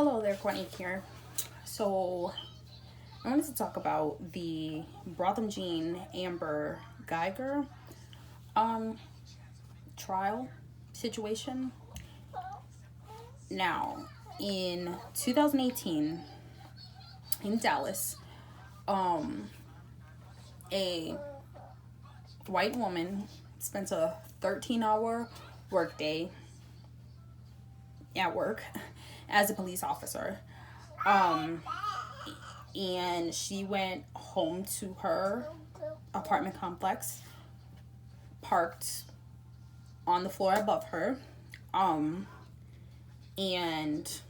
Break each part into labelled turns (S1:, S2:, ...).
S1: Hello there, Q.u.A.n.IQ here. So, I wanted to talk about the Botham Jean Amber Guyger trial situation. Now, in 2018, in Dallas, a white woman spent a 13-hour workday at work as a police officer. And she went home to her apartment complex, parked on the floor above her, and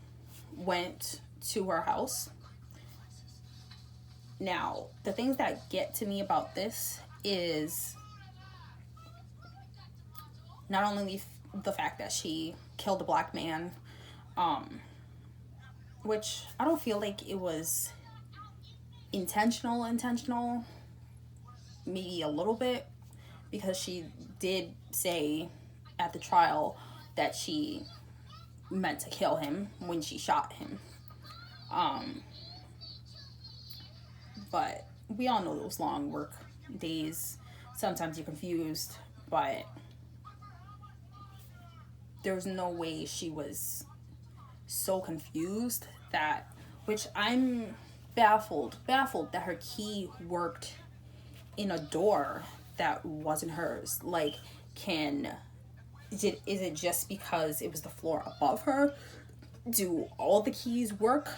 S1: went to her house. Now, the things that get to me about this is not only the fact that she killed a black man, which I don't feel like it was intentional, maybe a little bit, because she did say at the trial that she meant to kill him when she shot him. But we all know those long work days, sometimes you're confused, but there's no way she was so confused that, which I'm baffled that her key worked in a door that wasn't hers. Like, is it just because it was the floor above her? Do all the keys work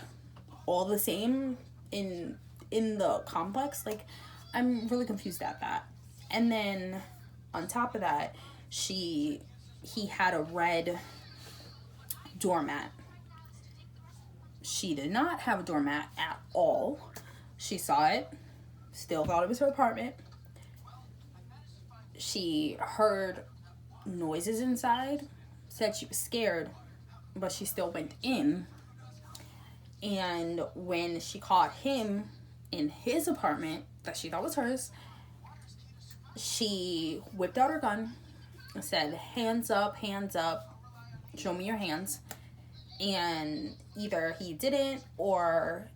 S1: all the same in the complex? Like, I'm really confused at that. And then on top of that, he had a red doormat. She did not have a doormat at all. She saw it, still thought it was her apartment. She heard noises inside, said she was scared, but she still went in. And when she caught him in his apartment that she thought was hers, she whipped out her gun and said, hands up, show me your hands. And either he didn't, or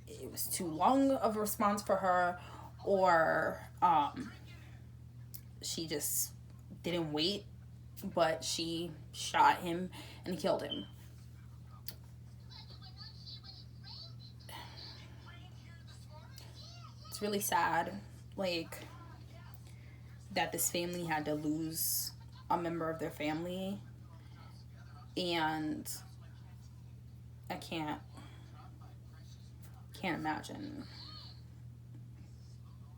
S1: it was too long of a response for her, or she just didn't wait, but she shot him and killed him. It's really sad, like, that this family had to lose a member of their family, and I can't imagine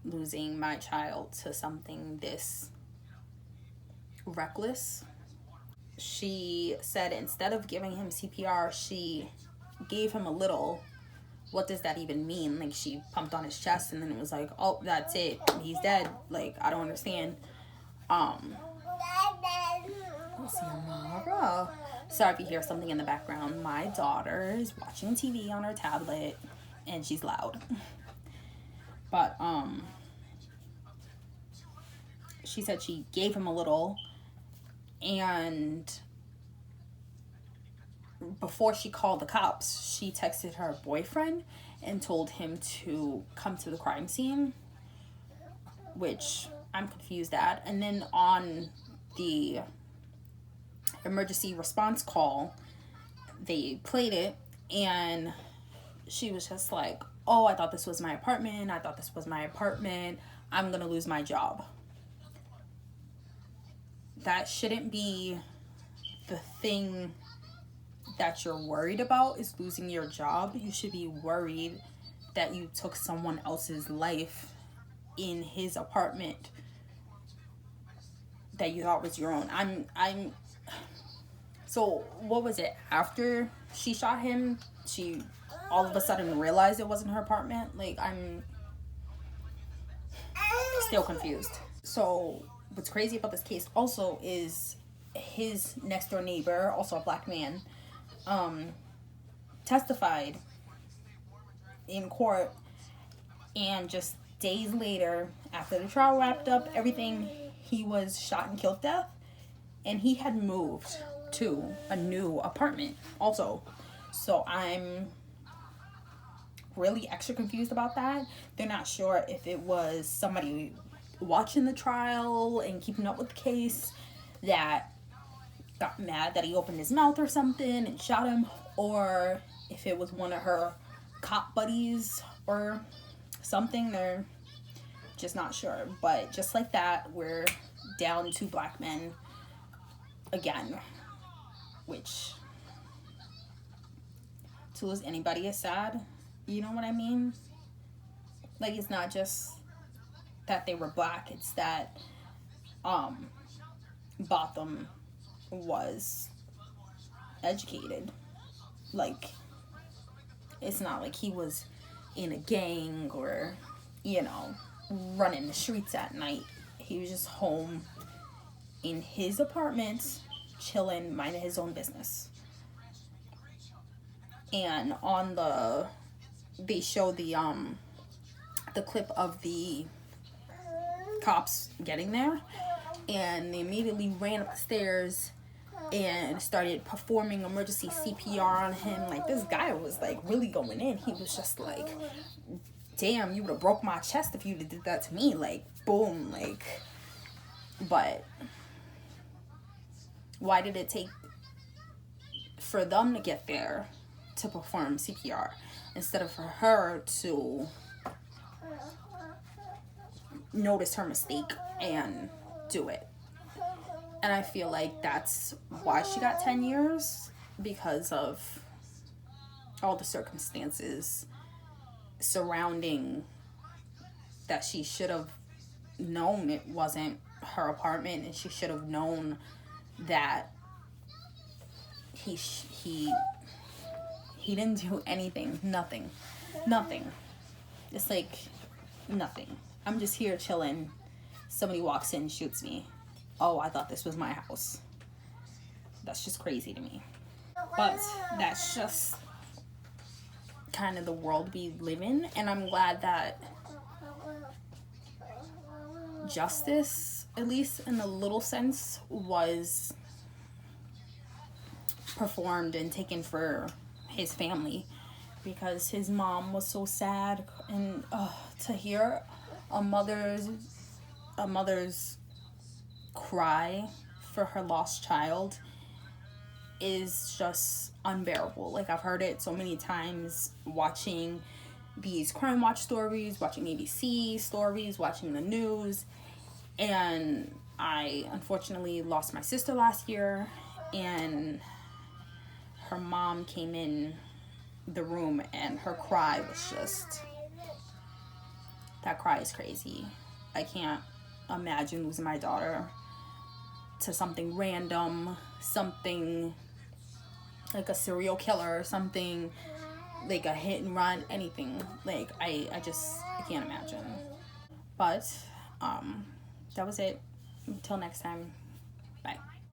S1: losing my child to something this reckless. She said instead of giving him CPR, she gave him a little. What does that even mean? Like, she pumped on his chest and then it was like, oh, that's it, he's dead. Like, I don't understand. We'll see you tomorrow. Sorry if you hear something in the background. My daughter is watching TV on her tablet and she's loud. But she said she gave him a little, and before she called the cops, she texted her boyfriend and told him to come to the crime scene, which I'm confused at. And then on the emergency response call, they played it, and she was just like, oh, I thought this was my apartment, I'm gonna lose my job. That shouldn't be the thing that you're worried about, is losing your job. You should be worried that you took someone else's life in his apartment that you thought was your own. So what was it? After she shot him, she all of a sudden realized it wasn't her apartment? Like, I'm still confused. So what's crazy about this case also is his next door neighbor, also a black man, testified in court, and just days later, after the trial wrapped up, everything, he was shot and killed to death, and he had moved to a new apartment also. So I'm really extra confused about that. They're not sure if it was somebody watching the trial and keeping up with the case that got mad that he opened his mouth or something and shot him, or if it was one of her cop buddies or something. They're just not sure. But just like that, we're down 2 black men again, which to lose anybody is sad. You know what I mean? Like, it's not just that they were black, it's that Botham was educated. Like, it's not like he was in a gang or, you know, running the streets at night. He was just home in his apartment, chilling, minding his own business. And on they show the clip of the cops getting there, and they immediately ran up the stairs and started performing emergency CPR on him. Like, this guy was like really going in. He was just like, damn, you would have broke my chest if you did that to me. Like, boom. Like, but why did it take for them to get there to perform CPR instead of for her to notice her mistake and do it? And I feel like that's why she got 10 years, because of all the circumstances surrounding that. She should have known it wasn't her apartment, and she should have known that he didn't do anything. Nothing. It's like nothing. I'm just here chilling. Somebody walks in, shoots me. Oh, I thought this was my house. That's just crazy to me. But that's just kind of the world we live in, and I'm glad that justice, at least in a little sense, was performed and taken for his family, because his mom was so sad. And to hear a mother's cry for her lost child is just unbearable. Like, I've heard it so many times watching these crime watch stories, watching ABC stories, watching the news. And I unfortunately lost my sister last year, and her mom came in the room and her cry was just, that cry is crazy. I can't imagine losing my daughter to something random, something like a serial killer or something, like a hit and run, anything. Like, I can't imagine. But that was it. Until next time.